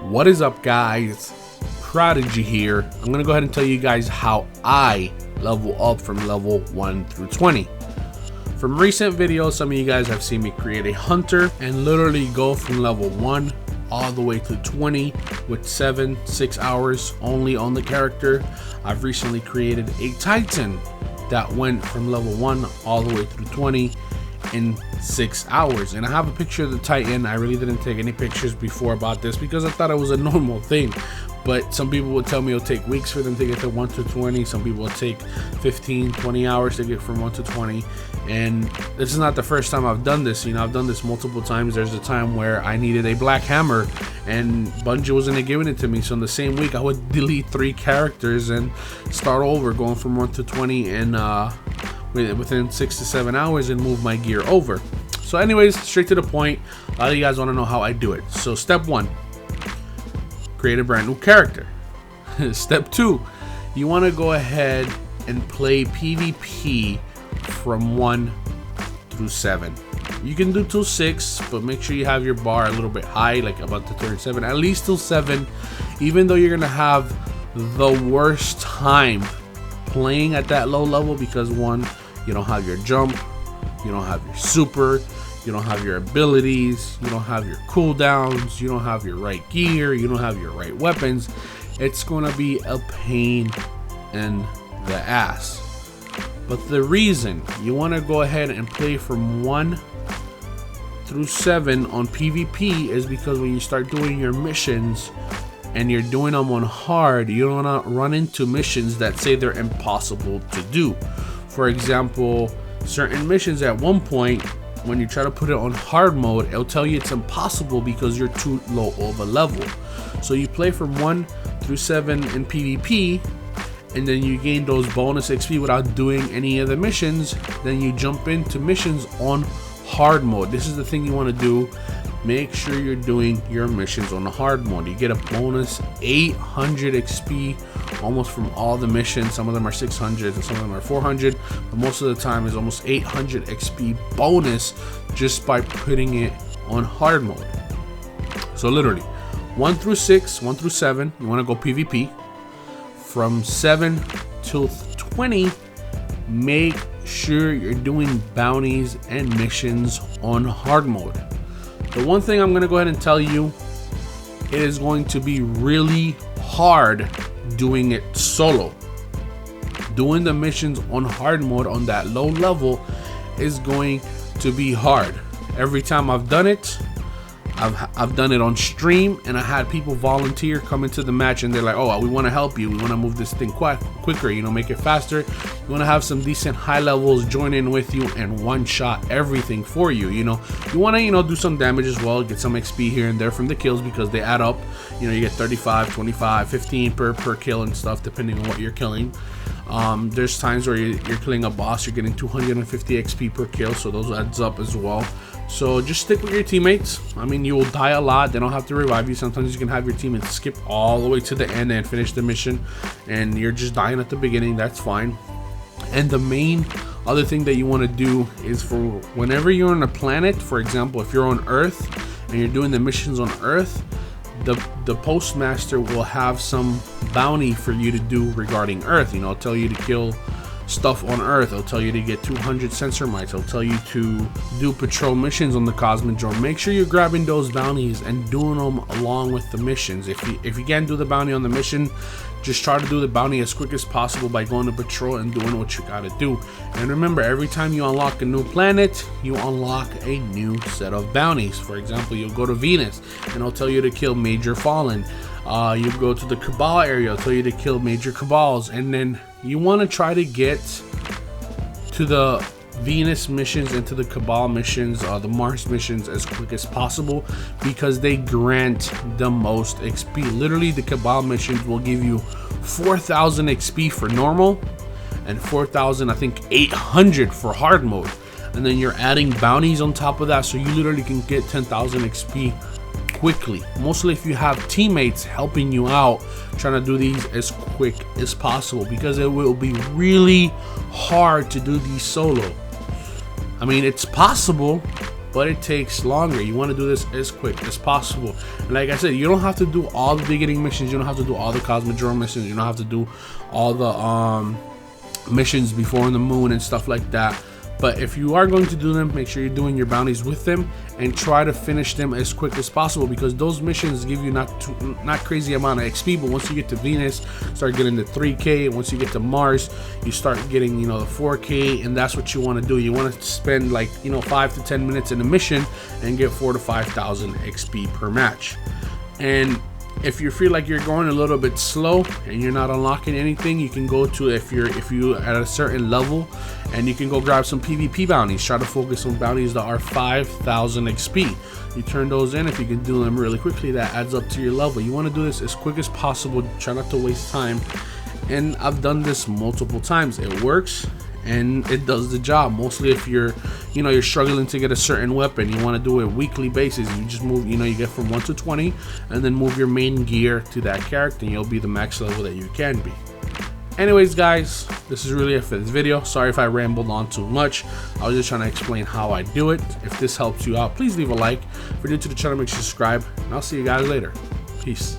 What is up, guys? Prodigy here. I'm gonna go ahead and tell you guys how I level up from level 1 through 20. From recent videos, some of you guys have seen me create a hunter and literally go from level 1 all the way to 20 with 6 hours only on the character. I've recently created a titan that went from level 1 all the way through 20 in 6 hours, and I have a picture of the titan. I really didn't take any pictures before about this because I thought it was a normal thing, but some people would tell me it'll take weeks for them to get to 1 to 20. Some people will take 15-20 hours to get from 1 to 20, and this is not the first time I've done this. You know, I've done this multiple times. There's a time where I needed a black hammer and Bungie wasn't giving it to me, so in the same week I would delete 3 characters and start over, going from 1 to 20 and within 6 to 7 hours, and move my gear over. So anyways, straight to the point, a lot of you guys want to know how I do it. So step 1, create a brand new character. Step 2, you want to go ahead and play PvP from 1 through 7. You can do till 6, but make sure you have your bar a little bit high, like about the 37, at least till 7, even though you're gonna have the worst time playing at that low level because 1, you don't have your jump, you don't have your super, you don't have your abilities, you don't have your cooldowns, you don't have your right gear, you don't have your right weapons. It's gonna be a pain in the ass. But the reason you want to go ahead and play from 1 through 7 on PvP is because when you start doing your missions and you're doing them on hard, you don't want to run into missions that say they're impossible to do. For example, certain missions at one point, when you try to put it on hard mode, it'll tell you it's impossible because you're too low of a level. So you play from 1 through 7 in PvP, and then you gain those bonus XP without doing any of the missions. Then you jump into missions on hard mode. This is the thing you want to do. Make sure you're doing your missions on the hard mode. You get a bonus 800 XP almost from all the missions. Some of them are 600 and some of them are 400, but most of the time is almost 800 XP bonus just by putting it on hard mode. So literally 1 through 6, 1 through 7, you want to go PvP. From 7 till 20, make sure you're doing bounties and missions on hard mode. The one thing I'm going to go ahead and tell you, it is going to be really hard doing it solo. Doing the missions on hard mode on that low level is going to be hard. Every time I've done it, I've done it on stream, and I had people volunteer come into the match and they're like, oh, we want to help you, we want to move this thing quicker, you know, make it faster. You want to have some decent high levels join in with you and one shot everything for you. You know, you want to, you know, do some damage as well, get some XP here and there from the kills because they add up. You know, you get 35, 25, 15 per kill and stuff depending on what you're killing. There's times where you're killing a boss, you're getting 250 XP per kill, so those adds up as well. So just stick with your teammates. I mean, you will die a lot. They don't have to revive you. Sometimes you can have your teammates skip all the way to the end and finish the mission, and you're just dying at the beginning. That's fine. And the main other thing that you want to do is for whenever you're on a planet, for example, if you're on Earth and you're doing the missions on Earth, the postmaster will have some bounty for you to do regarding Earth. You know, it'll tell you to kill stuff on Earth. It'll tell you to get 200 sensor mites. It'll tell you to do patrol missions on the Cosmodrome. Make sure you're grabbing those bounties and doing them along with the missions. If you can't do the bounty on the mission, just try to do the bounty as quick as possible by going to patrol and doing what you gotta do. And remember, every time you unlock a new planet, you unlock a new set of bounties. For example, you'll go to Venus and it'll tell you to kill Major Fallen. You go to the Cabal area, it'll tell you to kill Major Cabals, and then you want to try to get to the Venus missions and to the Cabal missions, the Mars missions as quick as possible because they grant the most XP. Literally, the Cabal missions will give you 4,000 XP for normal and 4,000, I think 800 for hard mode, and then you're adding bounties on top of that, so you literally can get 10,000 XP quickly. Mostly if you have teammates helping you out trying to do these as quick as possible, because it will be really hard to do these solo. I mean, it's possible, but it takes longer. You want to do this as quick as possible. And like I said, you don't have to do all the beginning missions, you don't have to do all the Cosmodrome missions, you don't have to do all the missions before the moon and stuff like that. But if you are going to do them, make sure you're doing your bounties with them and try to finish them as quick as possible, because those missions give you not crazy amount of XP, but once you get to Venus, start getting the 3K. Once you get to Mars, you start getting, you know, the 4K, and that's what you want to do. You want to spend like, you know, 5 to 10 minutes in a mission and get 4,000 to 5,000 XP per match. And if you feel like you're going a little bit slow and you're not unlocking anything, you can go to, if you at a certain level, and you can go grab some PvP bounties. Try to focus on bounties that are 5,000 XP. You turn those in. If you can do them really quickly, that adds up to your level. You want to do this as quick as possible. Try not to waste time. And I've done this multiple times. It works and it does the job. Mostly if you're struggling to get a certain weapon, you want to do it weekly basis. You just move, you get from 1 to 20 and then move your main gear to that character, and you'll be the max level that you can be. Anyways guys, this is really it for this video. Sorry if I rambled on too much. I was just trying to explain how I do it. If this helps you out, please leave a like. If you're new to the channel, make sure you subscribe, and I'll see you guys later. Peace.